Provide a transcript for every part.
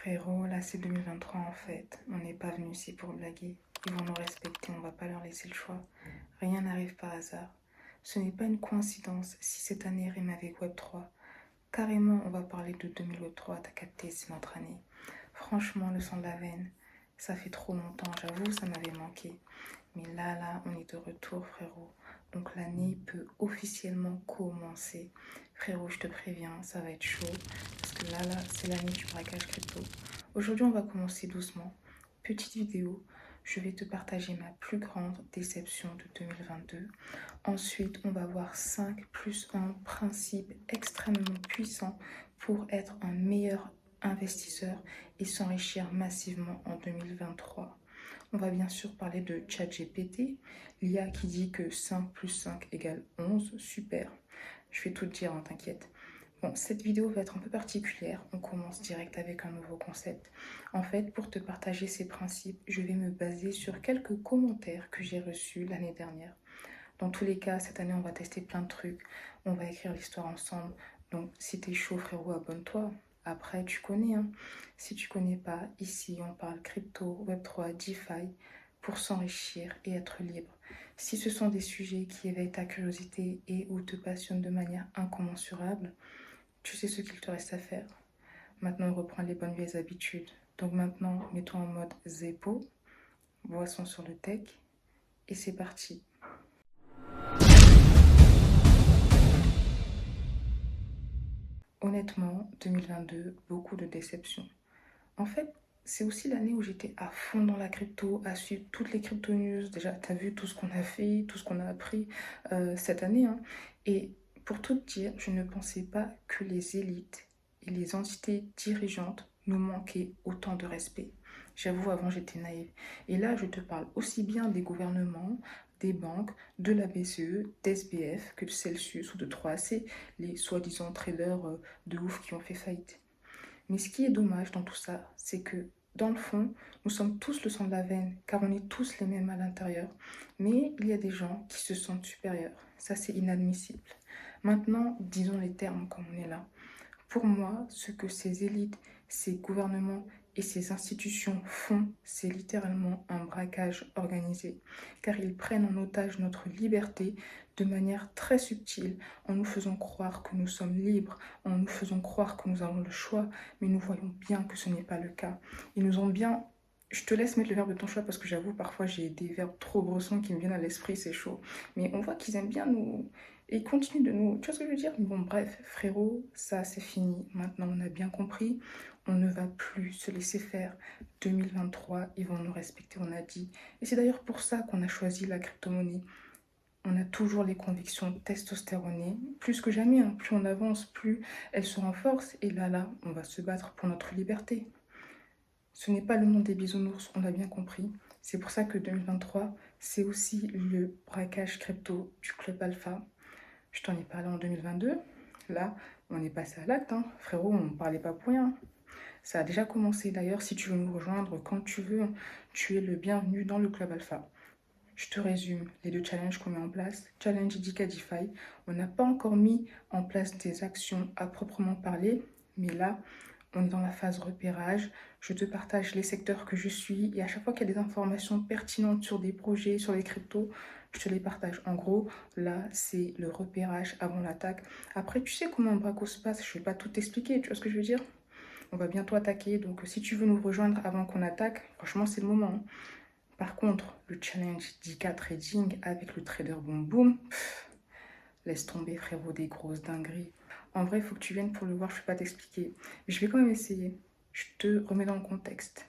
Frérot, là c'est 2023 en fait. On n'est pas venu ici pour blaguer. Ils vont nous respecter, on va pas leur laisser le choix. Rien n'arrive par hasard. Ce n'est pas une coïncidence si cette année rime avec Web3. Carrément, on va parler de 2000 Web3, t'as capté, c'est notre année. Franchement, le sang de la veine, ça fait trop longtemps, j'avoue, ça m'avait manqué. Mais là, on est de retour, frérot. Donc l'année peut officiellement commencer. Frérot, je te préviens, ça va être chaud. Parce que là, c'est l'année du braquage crypto. Aujourd'hui, on va commencer doucement. Petite vidéo, je vais te partager ma plus grande déception de 2022. Ensuite, on va voir 5 plus 1 principes extrêmement puissants pour être un meilleur investisseur et s'enrichir massivement en 2023. On va bien sûr parler de ChatGPT, l'IA qui dit que 5 plus 5 égale 11. Super, je vais tout te dire, hein, t'inquiète. Bon, cette vidéo va être un peu particulière. On commence direct avec un nouveau concept. En fait, pour te partager ces principes, je vais me baser sur quelques commentaires que j'ai reçus l'année dernière. Dans tous les cas, cette année, on va tester plein de trucs. On va écrire l'histoire ensemble. Donc, si t'es chaud, frérot, abonne-toi. Après, tu connais, hein. Si tu connais pas, ici, on parle crypto, Web3, DeFi, pour s'enrichir et être libre. Si ce sont des sujets qui éveillent ta curiosité et ou te passionnent de manière incommensurable, tu sais ce qu'il te reste à faire. Maintenant, on reprend les bonnes vieilles habitudes. Donc maintenant, mets-toi en mode Zeppo, boisson sur le tech, et c'est parti. Honnêtement, 2022, beaucoup de déceptions. En fait, c'est aussi l'année où j'étais à fond dans la crypto, à suivre toutes les crypto news. Déjà, tu as vu tout ce qu'on a fait, tout ce qu'on a appris cette année, hein. Et pour tout te dire, je ne pensais pas que les élites et les entités dirigeantes nous manquaient autant de respect. J'avoue, avant, j'étais naïve. Et là, je te parle aussi bien des gouvernements, des banques, de la BCE, d'SBF, que de Celsius ou de 3AC, les soi-disant traders de ouf qui ont fait faillite. Mais ce qui est dommage dans tout ça, c'est que dans le fond, nous sommes tous le sang de la veine, car on est tous les mêmes à l'intérieur. Mais il y a des gens qui se sentent supérieurs. Ça, c'est inadmissible. Maintenant, disons les termes comme on est là. Pour moi, ce que ces élites, ces gouvernements et ces institutions font, c'est littéralement un braquage organisé, car ils prennent en otage notre liberté de manière très subtile, en nous faisant croire que nous sommes libres, en nous faisant croire que nous avons le choix, mais nous voyons bien que ce n'est pas le cas. Ils nous ont bien... Je te laisse mettre le verbe de ton choix parce que j'avoue, parfois j'ai des verbes trop brossants qui me viennent à l'esprit, c'est chaud. Mais on voit qu'ils aiment bien nous... Et ils continuent de nous... Tu vois ce que je veux dire? Bon, bref, frérot, ça c'est fini. Maintenant, on a bien compris. On ne va plus se laisser faire. 2023, ils vont nous respecter, on a dit. Et c'est d'ailleurs pour ça qu'on a choisi la crypto-monnaie. On a toujours les convictions testostéronées. Plus que jamais, hein, plus on avance, plus elles se renforcent. Et là, on va se battre pour notre liberté. Ce n'est pas le monde des bisounours, on l'a bien compris. C'est pour ça que 2023, c'est aussi le braquage crypto du Club Alpha. Je t'en ai parlé en 2022. Là, on est passé à l'acte, hein. Frérot, on ne parlait pas pour rien. Ça a déjà commencé. D'ailleurs, si tu veux nous rejoindre quand tu veux, tu es le bienvenu dans le Club Alpha. Je te résume les 2 challenges qu'on met en place. Challenge Indica DeFi. On n'a pas encore mis en place des actions à proprement parler, mais là, on est dans la phase repérage. Je te partage les secteurs que je suis et à chaque fois qu'il y a des informations pertinentes sur des projets, sur les cryptos, je te les partage. En gros, là, c'est le repérage avant l'attaque. Après, tu sais comment un braco se passe, je ne vais pas tout t'expliquer, tu vois ce que je veux dire? On va bientôt attaquer, donc si tu veux nous rejoindre avant qu'on attaque, franchement, c'est le moment, hein. Par contre, le challenge d'IK Trading avec le trader Boom Boom, laisse tomber, frérot, des grosses dingueries. En vrai, il faut que tu viennes pour le voir, je ne peux pas t'expliquer. Mais je vais quand même essayer. Je te remets dans le contexte.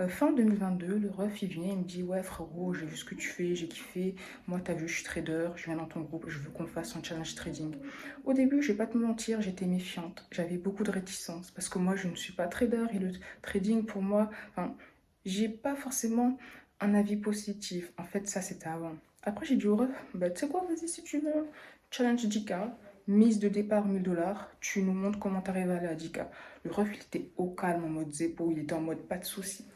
Fin 2022, le ref, il vient, il me dit « Ouais, frérot, j'ai vu ce que tu fais, j'ai kiffé. Moi, t'as vu, je suis trader, je viens dans ton groupe, je veux qu'on fasse un challenge trading. » Au début, je vais pas te mentir, j'étais méfiante. J'avais beaucoup de réticence parce que moi, je ne suis pas trader et le trading, pour moi, enfin, j'ai pas forcément un avis positif. En fait, ça, c'était avant. Après, j'ai dit au ref « Bah, tu sais quoi, vas-y, si tu veux, challenge 10K. Mise de départ 1000 $, tu nous montres comment t'arrives à aller à 10K. » Le ref, il était au calme, en mode zépo, il était en mode pas de soucis.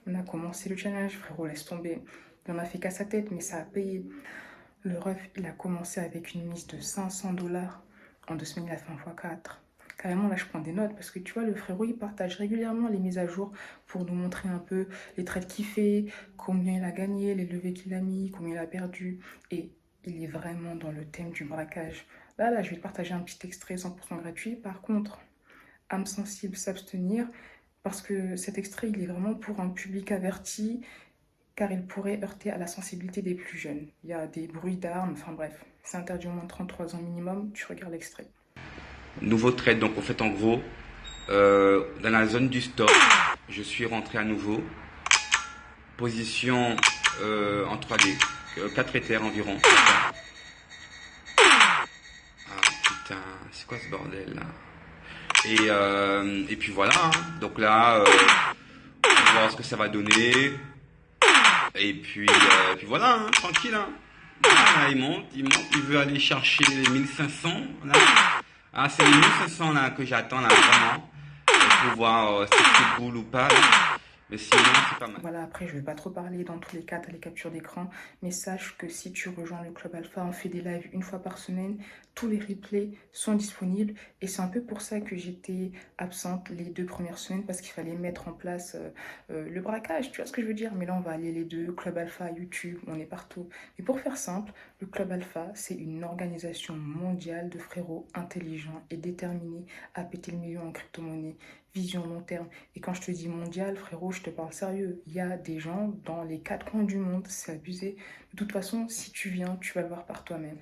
On a commencé le challenge, frérot, laisse tomber. Il en a fait qu'à sa tête, mais ça a payé. Le ref, il a commencé avec une mise de 500 $. En 2 semaines, il a fait un x4. Carrément, là, je prends des notes parce que tu vois, le frérot, il partage régulièrement les mises à jour pour nous montrer un peu les trades qu'il fait, combien il a gagné, les levées qu'il a mis, combien il a perdu. Et il est vraiment dans le thème du braquage. Là, je vais te partager un petit extrait 100% gratuit. Par contre, âme sensible, s'abstenir parce que cet extrait, il est vraiment pour un public averti car il pourrait heurter à la sensibilité des plus jeunes. Il y a des bruits d'armes, enfin bref, c'est interdit au moins de 33 ans minimum, tu regardes l'extrait. Nouveau trade, donc en fait en gros, dans la zone du stop, je suis rentré à nouveau. Position en 3D, 4 éthers environ. Ah putain, c'est quoi ce bordel là? Et puis voilà, hein. Donc là, on va voir ce que ça va donner. Et puis voilà, hein, tranquille. Hein. Ah, il monte, il veut aller chercher les 1500. Là. Ah, c'est les 1500 là que j'attends là vraiment pour voir si c'est boule ou pas. Là. Mais sinon, c'est pas mal. Voilà, après, je vais pas trop parler. Dans tous les cas, tu as les captures d'écran. Mais sache que si tu rejoins le Club Alpha, on fait des lives une fois par semaine. Tous les replays sont disponibles. Et c'est un peu pour ça que j'étais absente les 2 premières semaines parce qu'il fallait mettre en place le braquage. Tu vois ce que je veux dire? Mais là, on va aller les deux. Club Alpha, YouTube, on est partout. Et pour faire simple, le Club Alpha, c'est une organisation mondiale de frérots intelligents et déterminés à péter le million en crypto-monnaie. Vision long terme. Et quand je te dis mondial, frérot, je te parle sérieux. Il y a des gens dans les 4 coins du monde, c'est abusé. De toute façon, si tu viens, tu vas le voir par toi-même.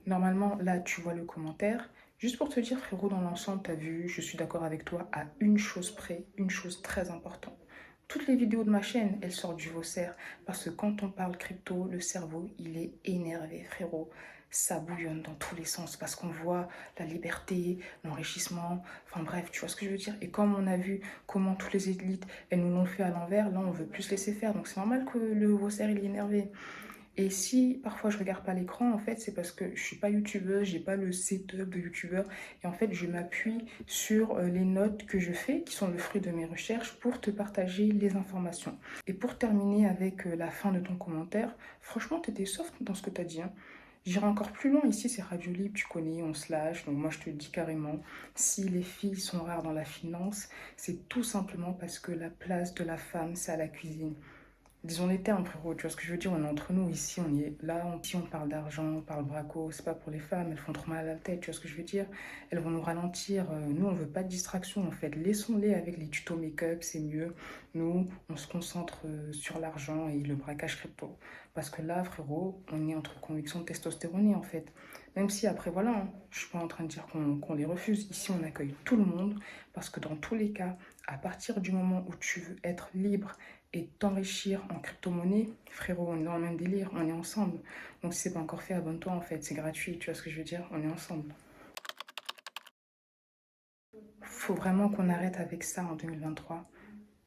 Normalement, là, tu vois le commentaire. Juste pour te dire, frérot, dans l'ensemble, tu as vu, je suis d'accord avec toi à une chose près, une chose très importante. Toutes les vidéos de ma chaîne, elles sortent du Vaussaire. Parce que quand on parle crypto, le cerveau, il est énervé, frérot. Ça bouillonne dans tous les sens parce qu'on voit la liberté, l'enrichissement, enfin bref, tu vois ce que je veux dire. Et comme on a vu comment toutes les élites, elles nous l'ont fait à l'envers, là, on veut plus laisser faire. Donc c'est normal que le Vaussaire, il est énervé. Et si parfois je regarde pas l'écran, en fait, c'est parce que je suis pas youtubeuse, j'ai pas le setup de youtubeur. Et en fait, je m'appuie sur les notes que je fais, qui sont le fruit de mes recherches, pour te partager les informations. Et pour terminer avec la fin de ton commentaire, franchement, tu étais soft dans ce que tu as dit. Hein. J'irai encore plus loin, ici c'est Radio Libre, tu connais, on se lâche, donc moi je te le dis carrément, si les filles sont rares dans la finance, c'est tout simplement parce que la place de la femme, c'est à la cuisine. Disons les termes, frérot, tu vois ce que je veux dire, on est entre nous, ici on y est là, si on parle d'argent, on parle braco, c'est pas pour les femmes, elles font trop mal à la tête, tu vois ce que je veux dire, elles vont nous ralentir, nous on veut pas de distraction en fait, laissons-les avec les tutos make-up, c'est mieux, nous on se concentre sur l'argent et le braquage crypto, parce que là frérot, on est entre convictions de testostérone en fait, même si après voilà, hein, je suis pas en train de dire qu'on les refuse, ici on accueille tout le monde, parce que dans tous les cas, à partir du moment où tu veux être libre, et t'enrichir en crypto-monnaie, frérot, on est dans le même délire, on est ensemble. Donc si c'est pas encore fait, abonne-toi en fait, c'est gratuit, tu vois ce que je veux dire, on est ensemble. Faut vraiment qu'on arrête avec ça en 2023.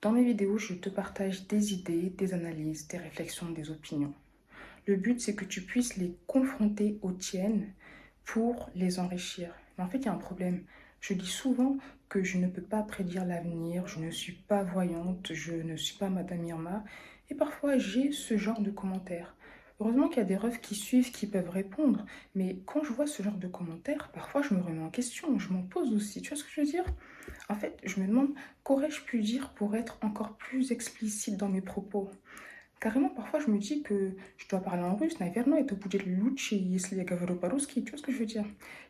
Dans mes vidéos, je te partage des idées, des analyses, des réflexions, des opinions. Le but, c'est que tu puisses les confronter aux tiennes pour les enrichir. Mais en fait, il y a un problème. Je dis souvent que je ne peux pas prédire l'avenir, je ne suis pas voyante, je ne suis pas Madame Irma. Et parfois, j'ai ce genre de commentaires. Heureusement qu'il y a des refs qui suivent, qui peuvent répondre. Mais quand je vois ce genre de commentaires, parfois, je me remets en question, je m'en pose aussi. Tu vois ce que je veux dire? En fait, je me demande, qu'aurais-je pu dire pour être encore plus explicite dans mes propos? Carrément, parfois, je me dis que je dois parler en russe. Наверное, это будет лучше, если я говорю по-русски. Tu vois ce que je veux dire?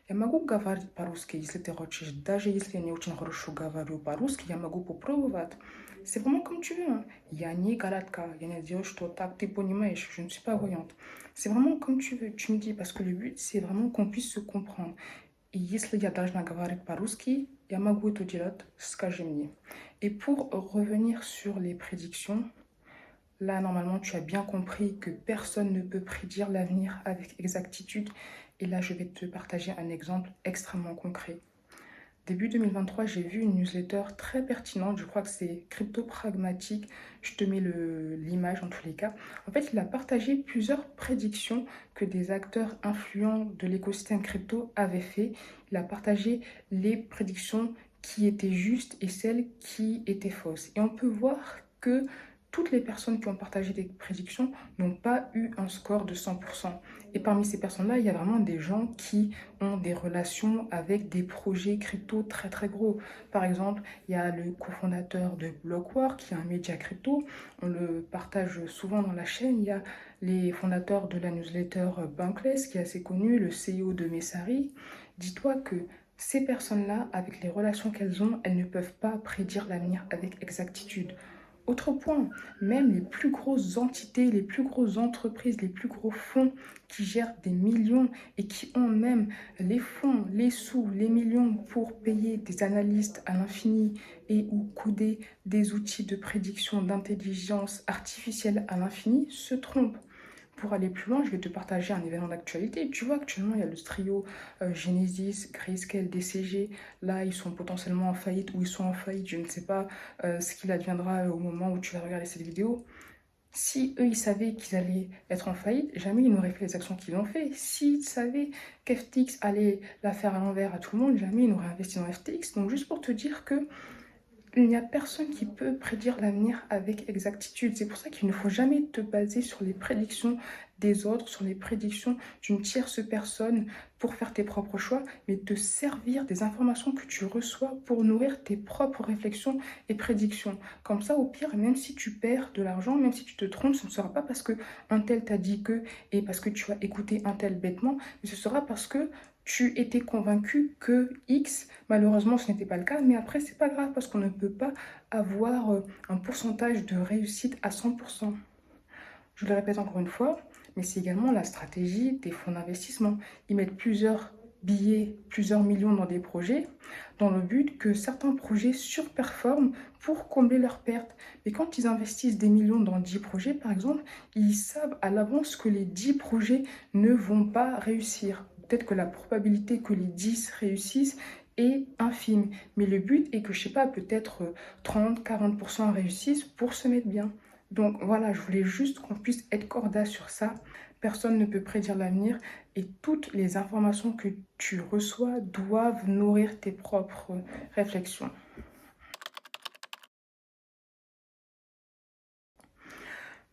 Я могу говорить по-русски, если ты хочешь. Даже если я не очень хорошо говорю по-русски, я могу попробовать. C'est vraiment comme tu veux. Hein. Я не гадалка, я не делаю, что так ты понимаешь. Je ne suis pas voyante. C'est vraiment comme tu veux. Tu me dis, parce que le but, c'est vraiment qu'on puisse se comprendre. И если я должна говорить по-русски, я могу это делать, скажи мне. Et pour revenir sur les prédictions, là, normalement, tu as bien compris que personne ne peut prédire l'avenir avec exactitude. Et là, je vais te partager un exemple extrêmement concret. Début 2023, j'ai vu une newsletter très pertinente. Je crois que c'est Crypto Pragmatique. Je te mets l'image en tous les cas. En fait, il a partagé plusieurs prédictions que des acteurs influents de l'écosystème crypto avaient fait. Il a partagé les prédictions qui étaient justes et celles qui étaient fausses. Et on peut voir que toutes les personnes qui ont partagé des prédictions n'ont pas eu un score de 100%. Et parmi ces personnes-là, il y a vraiment des gens qui ont des relations avec des projets crypto très très gros. Par exemple, il y a le cofondateur de Blockwork, qui est un média crypto. On le partage souvent dans la chaîne. Il y a les fondateurs de la newsletter Bankless, qui est assez connu, le CEO de Messari. Dis-toi que ces personnes-là, avec les relations qu'elles ont, elles ne peuvent pas prédire l'avenir avec exactitude. Autre point, même les plus grosses entités, les plus grosses entreprises, les plus gros fonds qui gèrent des millions et qui ont même les fonds, les sous, les millions pour payer des analystes à l'infini et ou coder des outils de prédiction d'intelligence artificielle à l'infini, se trompent. Pour aller plus loin, je vais te partager un événement d'actualité. Tu vois, actuellement, il y a le trio Genesis, Grayscale, DCG. Là, ils sont potentiellement en faillite ou ils sont en faillite. Je ne sais pas ce qu'il adviendra au moment où tu vas regarder cette vidéo. Si eux, ils savaient qu'ils allaient être en faillite, jamais ils n'auraient fait les actions qu'ils ont fait. S'ils savaient qu'FTX allait la faire à l'envers à tout le monde, jamais ils n'auraient investi dans FTX. Donc, juste pour te dire que il n'y a personne qui peut prédire l'avenir avec exactitude. C'est pour ça qu'il ne faut jamais te baser sur les prédictions des autres, sur les prédictions d'une tierce personne pour faire tes propres choix, mais te servir des informations que tu reçois pour nourrir tes propres réflexions et prédictions. Comme ça, au pire, même si tu perds de l'argent, même si tu te trompes, ce ne sera pas parce que un tel t'a dit que et parce que tu as écouté un tel bêtement, mais ce sera parce que tu étais convaincu que X, malheureusement ce n'était pas le cas, mais après c'est pas grave parce qu'on ne peut pas avoir un pourcentage de réussite à 100%. Je le répète encore une fois, mais c'est également la stratégie des fonds d'investissement. Ils mettent plusieurs billets, plusieurs millions dans des projets, dans le but que certains projets surperforment pour combler leurs pertes. Mais quand ils investissent des millions dans 10 projets, par exemple, ils savent à l'avance que les 10 projets ne vont pas réussir. Peut-être que la probabilité que les 10 réussissent est infime. Mais le but est que, je sais pas, peut-être 30-40% réussissent pour se mettre bien. Donc voilà, je voulais juste qu'on puisse être corda sur ça. Personne ne peut prédire l'avenir et toutes les informations que tu reçois doivent nourrir tes propres réflexions.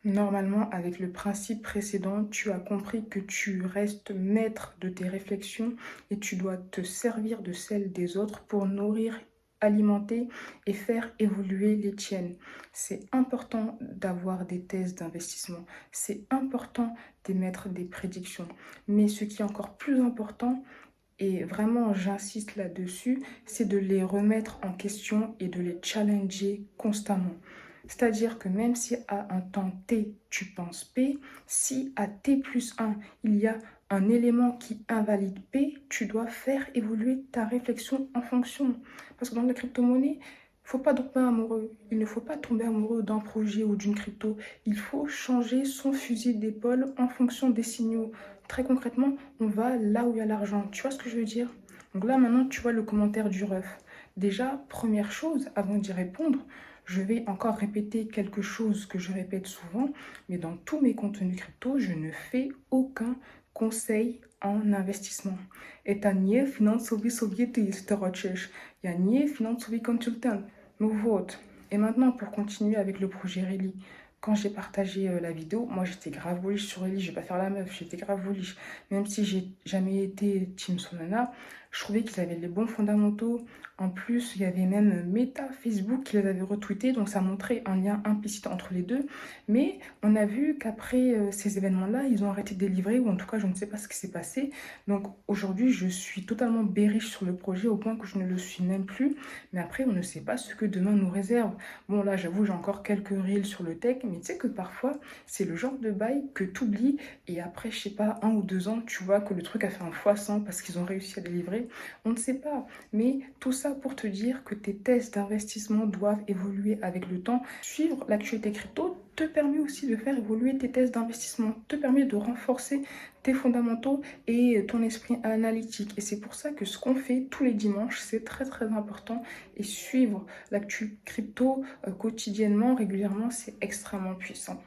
Normalement, avec le principe précédent, tu as compris que tu restes maître de tes réflexions et tu dois te servir de celles des autres pour nourrir, alimenter et faire évoluer les tiennes. C'est important d'avoir des thèses d'investissement. C'est important d'émettre des prédictions. Mais ce qui est encore plus important, et vraiment j'insiste là-dessus, c'est de les remettre en question et de les challenger constamment. C'est-à-dire que même si à un temps T, tu penses P, si à T plus 1, il y a un élément qui invalide P, tu dois faire évoluer ta réflexion en fonction. Parce que dans la crypto-monnaie, il ne faut pas tomber amoureux. Il ne faut pas tomber amoureux d'un projet ou d'une crypto. Il faut changer son fusil d'épaule en fonction des signaux. Très concrètement, on va là où il y a l'argent. Tu vois ce que je veux dire? Donc là, maintenant, tu vois le commentaire du ref. Déjà, première chose, avant d'y répondre, je vais encore répéter quelque chose que je répète souvent, mais dans tous mes contenus crypto, je ne fais aucun conseil en investissement. Это не финансовый совет, если ты хочешь. Я не финансовый консультант. Ну вот. Et maintenant, pour continuer avec le projet Reli, quand j'ai partagé la vidéo, moi j'étais grave bullish sur Reli, je vais pas faire la meuf, j'étais grave bullish. Même si j'ai jamais été Team Solana, je trouvais qu'ils avaient les bons fondamentaux. En plus, il y avait même Meta, Facebook qui les avait retweetés, donc ça montrait un lien implicite entre les deux. Mais on a vu qu'après ces événements-là, ils ont arrêté de délivrer, ou en tout cas, je ne sais pas ce qui s'est passé. Donc aujourd'hui, je suis totalement bearish sur le projet au point que je ne le suis même plus. Mais après, on ne sait pas ce que demain nous réserve. Bon, là, j'avoue, j'ai encore quelques reels sur le tech, mais tu sais que parfois, c'est le genre de bail que tu oublies et après, je sais pas, 1 ou 2 ans, tu vois que le truc a fait un x100 parce qu'ils ont réussi à délivrer. On ne sait pas, mais tout ça pour te dire que tes thèses d'investissement doivent évoluer avec le temps. Suivre l'actualité crypto te permet aussi de faire évoluer tes thèses d'investissement, te permet de renforcer tes fondamentaux et ton esprit analytique. Et c'est pour ça que ce qu'on fait tous les dimanches, c'est très très important. Et suivre l'actu crypto quotidiennement, régulièrement, c'est extrêmement puissant.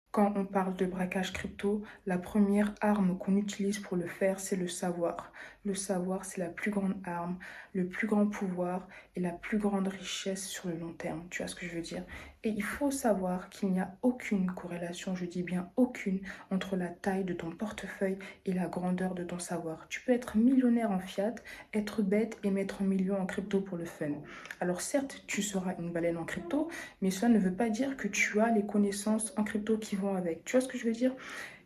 Quand on parle de braquage crypto, la première arme qu'on utilise pour le faire, c'est le savoir. le savoir, c'est la plus grande arme, le plus grand pouvoir et la plus grande richesse sur le long terme. Tu vois ce que je veux dire? Et il faut savoir qu'il n'y a aucune corrélation, je dis bien aucune, entre la taille de ton portefeuille et la grandeur de ton savoir. Tu peux être millionnaire en fiat, être bête et mettre 1 million en crypto pour le fun. Alors certes, tu seras une baleine en crypto, mais cela ne veut pas dire que tu as les connaissances en crypto qui vont avec. Tu vois ce que je veux dire?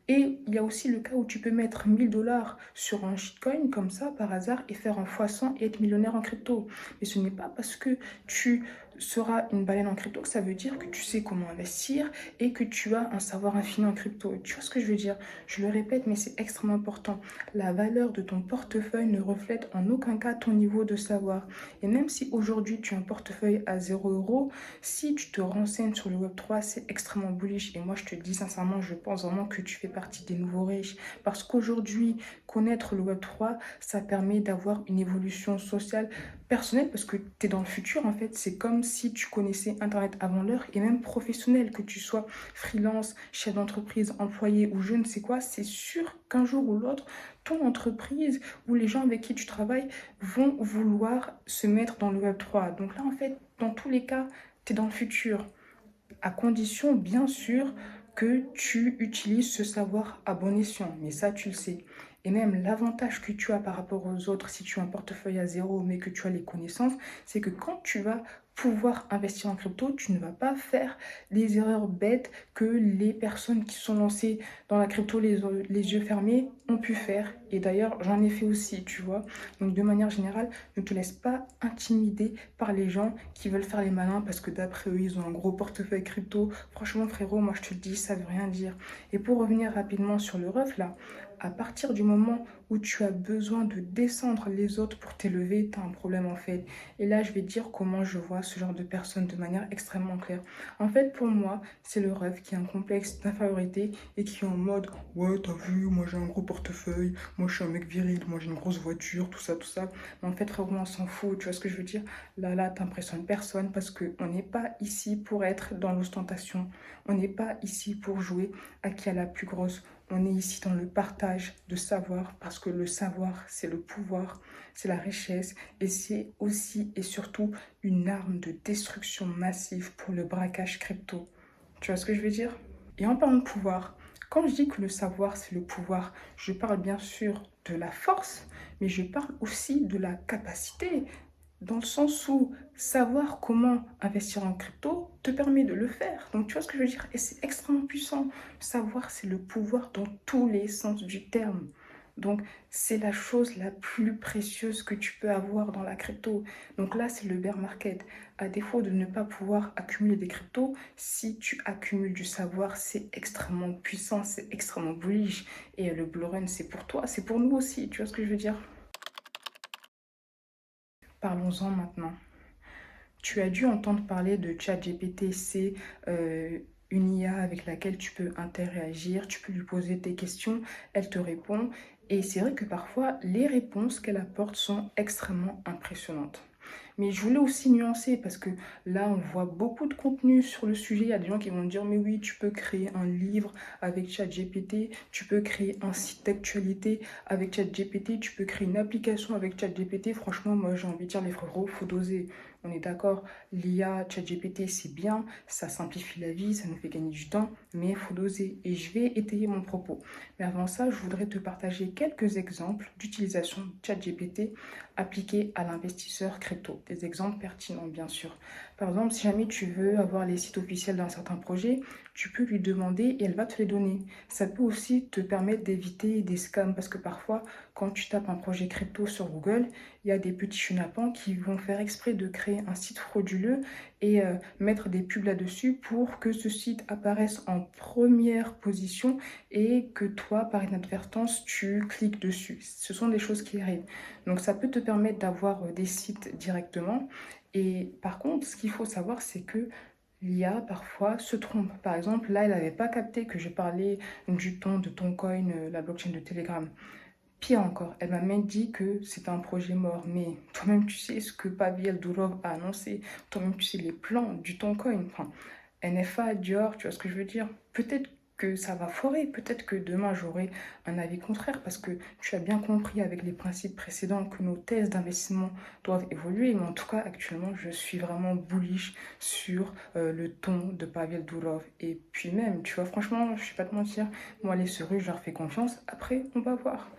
Et il y a aussi le cas où tu peux mettre 1000 $ sur un shitcoin comme ça par hasard et faire un x100 et être millionnaire en crypto. Mais ce n'est pas parce que tu seras une baleine en crypto que ça veut dire que tu sais comment investir et que tu as un savoir infini en crypto. Tu vois ce que je veux dire? Je le répète, mais c'est extrêmement important. La valeur de ton portefeuille ne reflète en aucun cas ton niveau de savoir. Et même si aujourd'hui tu as un portefeuille à 0 €, si tu te renseignes sur le Web3, c'est extrêmement bullish. Et moi, je te dis sincèrement, je pense vraiment que tu fais partie des nouveaux riches. Parce qu'aujourd'hui, connaître le Web3, ça permet d'avoir une évolution sociale personnelle parce que tu es dans le futur en fait. C'est comme si tu connaissais Internet avant l'heure et même professionnel, que tu sois freelance, chef d'entreprise, employé ou je ne sais quoi. C'est sûr qu'un jour ou l'autre, ton entreprise ou les gens avec qui tu travailles vont vouloir se mettre dans le Web3. Donc là, en fait, dans tous les cas, tu es dans le futur, à condition, bien sûr, que tu utilises ce savoir à bon escient. Mais ça, tu le sais. Et même l'avantage que tu as par rapport aux autres, si tu as un portefeuille à 0, mais que tu as les connaissances, c'est que quand tu vas pouvoir investir en crypto, tu ne vas pas faire des erreurs bêtes que les personnes qui sont lancées dans la crypto les yeux fermés ont pu faire. Et d'ailleurs, j'en ai fait aussi, tu vois. Donc, de manière générale, ne te laisse pas intimider par les gens qui veulent faire les malins parce que d'après eux, ils ont un gros portefeuille crypto. Franchement, frérot, moi je te le dis, ça veut rien dire. Et pour revenir rapidement sur le ref, là, à partir du moment où tu as besoin de descendre les autres pour t'élever, tu as un problème en fait. Et là, je vais te dire comment je vois ce genre de personnes de manière extrêmement claire. En fait, pour moi, c'est le ref qui a un complexe d'infériorité et qui est en mode ouais, t'as vu, moi j'ai un gros portefeuille, moi je suis un mec viril, moi j'ai une grosse voiture, tout ça, tout ça. Mais en fait, frérot, on s'en fout, tu vois ce que je veux dire? Là, t'impressionnes personne parce qu'on n'est pas ici pour être dans l'ostentation. On n'est pas ici pour jouer à qui a la plus grosse. On est ici dans le partage de savoir parce que le savoir, c'est le pouvoir, c'est la richesse et c'est aussi et surtout une arme de destruction massive pour le braquage crypto. Tu vois ce que je veux dire? Et en parlant de pouvoir, quand je dis que le savoir, c'est le pouvoir, je parle bien sûr de la force, mais je parle aussi de la capacité, dans le sens où savoir comment investir en crypto te permet de le faire. Donc tu vois ce que je veux dire? Et c'est extrêmement puissant. Savoir, c'est le pouvoir dans tous les sens du terme. Donc c'est la chose la plus précieuse que tu peux avoir dans la crypto. Donc là, c'est le bear market. À défaut de ne pas pouvoir accumuler des cryptos, si tu accumules du savoir, c'est extrêmement puissant, c'est extrêmement bullish. Et le bull run, c'est pour toi, c'est pour nous aussi. Tu vois ce que je veux dire? Parlons-en maintenant. Tu as dû entendre parler de ChatGPT, c'est une IA avec laquelle tu peux interagir, tu peux lui poser tes questions, elle te répond. Et c'est vrai que parfois, les réponses qu'elle apporte sont extrêmement impressionnantes. Mais je voulais aussi nuancer parce que là, on voit beaucoup de contenu sur le sujet. Il y a des gens qui vont dire, mais oui, tu peux créer un livre avec ChatGPT, tu peux créer un site d'actualité avec ChatGPT, tu peux créer une application avec ChatGPT. Franchement, moi, j'ai envie de dire, les frérots, faut doser. On est d'accord, l'IA, ChatGPT, c'est bien, ça simplifie la vie, ça nous fait gagner du temps, mais il faut doser. Et je vais étayer mon propos. Mais avant ça, je voudrais te partager quelques exemples d'utilisation de ChatGPT appliqués à l'investisseur crypto. Des exemples pertinents, bien sûr. Par exemple, si jamais tu veux avoir les sites officiels d'un certain projet, tu peux lui demander et elle va te les donner. Ça peut aussi te permettre d'éviter des scams parce que parfois, quand tu tapes un projet crypto sur Google, il y a des petits chenapans qui vont faire exprès de créer un site frauduleux et mettre des pubs là-dessus pour que ce site apparaisse en première position et que toi, par inadvertance, tu cliques dessus. Ce sont des choses qui arrivent. Donc ça peut te permettre d'avoir des sites directement. Et par contre, ce qu'il faut savoir, c'est que l'IA parfois se trompe. Par exemple, là, elle n'avait pas capté que je parlais du ton de Toncoin, la blockchain de Telegram. Pire encore, elle m'a même dit que c'était un projet mort. Mais toi-même, tu sais ce que Pavel Durov a annoncé. Toi-même, tu sais les plans du Toncoin. Enfin, NFA, Dior, tu vois ce que je veux dire? Peut-être que ça va foirer. Peut-être que demain, j'aurai un avis contraire parce que tu as bien compris avec les principes précédents que nos thèses d'investissement doivent évoluer. Mais en tout cas, actuellement, je suis vraiment bullish sur le ton de Pavel Durov. Et puis même, tu vois, franchement, je ne vais pas te mentir, moi, les Russes, je leur fais confiance. Après, on va voir.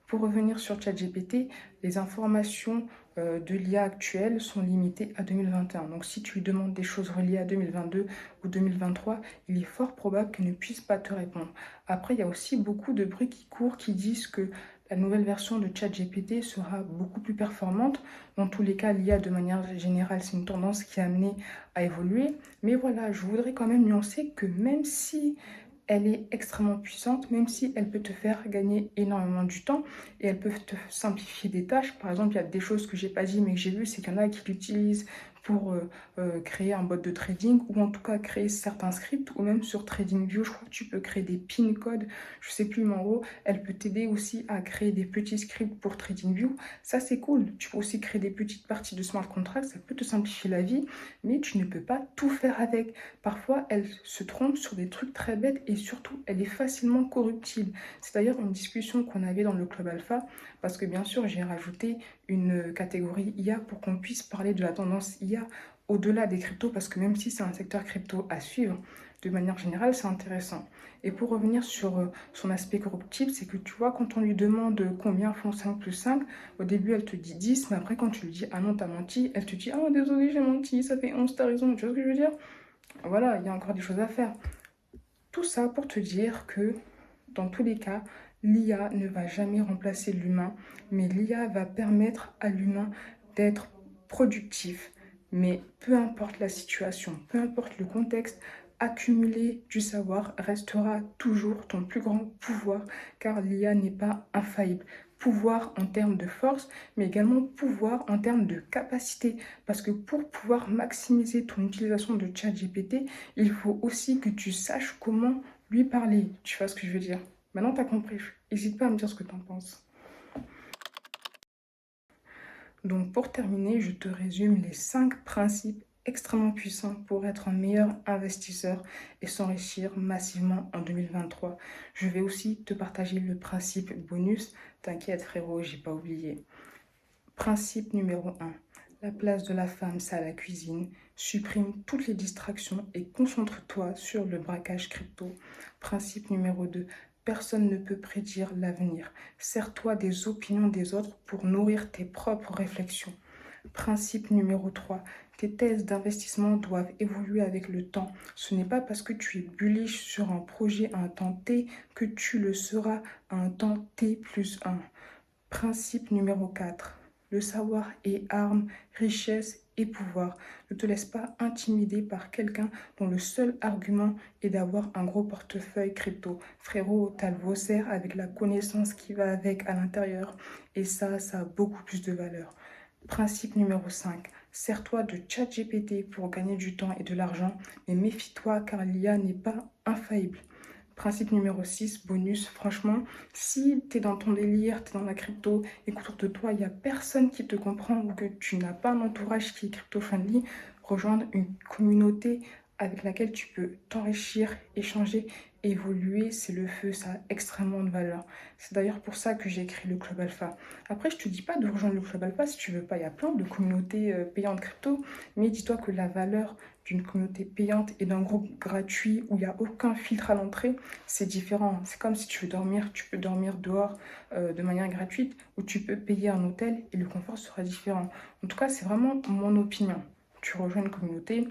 Pour revenir sur ChatGPT, les informations de l'IA actuelle sont limitées à 2021. Donc si tu lui demandes des choses reliées à 2022 ou 2023, il est fort probable qu'elle ne puisse pas te répondre. Après, il y a aussi beaucoup de bruits qui courent qui disent que la nouvelle version de ChatGPT sera beaucoup plus performante. Dans tous les cas, l'IA de manière générale, c'est une tendance qui est amenée à évoluer. Mais voilà, je voudrais quand même nuancer que même si elle est extrêmement puissante, même si elle peut te faire gagner énormément du temps et elle peut te simplifier des tâches. Par exemple, il y a des choses que j'ai pas dit mais que j'ai vu, c'est qu'il y en a qui l'utilisent pour créer un bot de trading ou en tout cas créer certains scripts ou même sur TradingView, je crois que tu peux créer des pin codes, je sais plus, mais en gros, elle peut t'aider aussi à créer des petits scripts pour TradingView. Ça, c'est cool. Tu peux aussi créer des petites parties de smart contracts, ça peut te simplifier la vie, mais tu ne peux pas tout faire avec. Parfois, elle se trompe sur des trucs très bêtes et surtout, elle est facilement corruptible. C'est d'ailleurs une discussion qu'on avait dans le Club Alpha parce que bien sûr, j'ai rajouté une catégorie IA pour qu'on puisse parler de la tendance IA au-delà des cryptos parce que même si c'est un secteur crypto à suivre, de manière générale, c'est intéressant. Et pour revenir sur son aspect corruptible, c'est que tu vois, quand on lui demande combien font 5 plus 5, au début, elle te dit 10, mais après, quand tu lui dis ah non, t'as menti, elle te dit ah désolé, j'ai menti, ça fait 11, t'as raison. Tu vois ce que je veux dire? Voilà, il y a encore des choses à faire. Tout ça pour te dire que, dans tous les cas, l'IA ne va jamais remplacer l'humain, mais l'IA va permettre à l'humain d'être productif. Mais peu importe la situation, peu importe le contexte, accumuler du savoir restera toujours ton plus grand pouvoir, car l'IA n'est pas infaillible. Pouvoir en termes de force, mais également pouvoir en termes de capacité. Parce que pour pouvoir maximiser ton utilisation de ChatGPT, il faut aussi que tu saches comment lui parler. Tu vois ce que je veux dire? Maintenant, tu as compris. N'hésite pas à me dire ce que tu en penses. Donc, pour terminer, je te résume les 5 principes extrêmement puissants pour être un meilleur investisseur et s'enrichir massivement en 2023. Je vais aussi te partager le principe bonus. T'inquiète, frérot, j'ai pas oublié. Principe numéro 1. La place de la femme, c'est à la cuisine. Supprime toutes les distractions et concentre-toi sur le braquage crypto. Principe numéro 2. Personne ne peut prédire l'avenir. Sers-toi des opinions des autres pour nourrir tes propres réflexions. Principe numéro 3. Tes thèses d'investissement doivent évoluer avec le temps. Ce n'est pas parce que tu es bullish sur un projet à un temps T que tu le seras à un temps T plus 1. Principe numéro 4. Le savoir est arme, richesse et pouvoir. Ne te laisse pas intimider par quelqu'un dont le seul argument est d'avoir un gros portefeuille crypto. Frérot, t'as le Vaucer avec la connaissance qui va avec à l'intérieur. Et ça a beaucoup plus de valeur. Principe numéro 5. Sers-toi de ChatGPT pour gagner du temps et de l'argent, mais méfie-toi car l'IA n'est pas infaillible. Principe numéro 6, bonus, franchement, si tu es dans ton délire, tu es dans la crypto et qu'autour de toi, il n'y a personne qui te comprend ou que tu n'as pas un entourage qui est crypto-friendly, rejoindre une communauté avec laquelle tu peux t'enrichir, échanger, évoluer, c'est le feu, ça a extrêmement de valeur. C'est d'ailleurs pour ça que j'ai écrit le Club Alpha. Après, je te dis pas de rejoindre le Club Alpha si tu veux pas, il y a plein de communautés payantes crypto, mais dis-toi que la valeur d'une communauté payante et d'un groupe gratuit où il n'y a aucun filtre à l'entrée, c'est différent. C'est comme si tu veux dormir, tu peux dormir dehors de manière gratuite ou tu peux payer un hôtel et le confort sera différent. En tout cas, c'est vraiment mon opinion. Tu rejoins une communauté.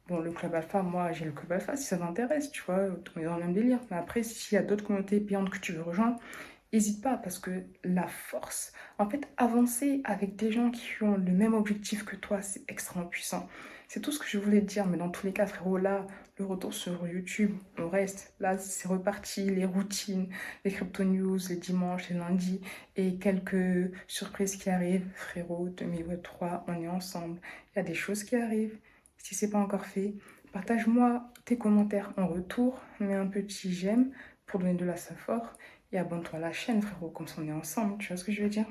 Bon, le Club Alpha, moi j'ai le Club Alpha si ça t'intéresse, tu vois, on est dans le même délire. Mais après, s'il y a d'autres communautés payantes que tu veux rejoindre, n'hésite pas parce que la force, en fait, avancer avec des gens qui ont le même objectif que toi, c'est extrêmement puissant. C'est tout ce que je voulais te dire, mais dans tous les cas, frérot, là, le retour sur YouTube, on reste. Là, c'est reparti, les routines, les crypto news, les dimanches, les lundis, et quelques surprises qui arrivent. Frérot, 2023, on est ensemble. Il y a des choses qui arrivent. Si c'est pas encore fait, partage-moi tes commentaires en retour, mets un petit j'aime pour donner de la support et abonne-toi à la chaîne, frérot, comme ça on est ensemble, tu vois ce que je veux dire?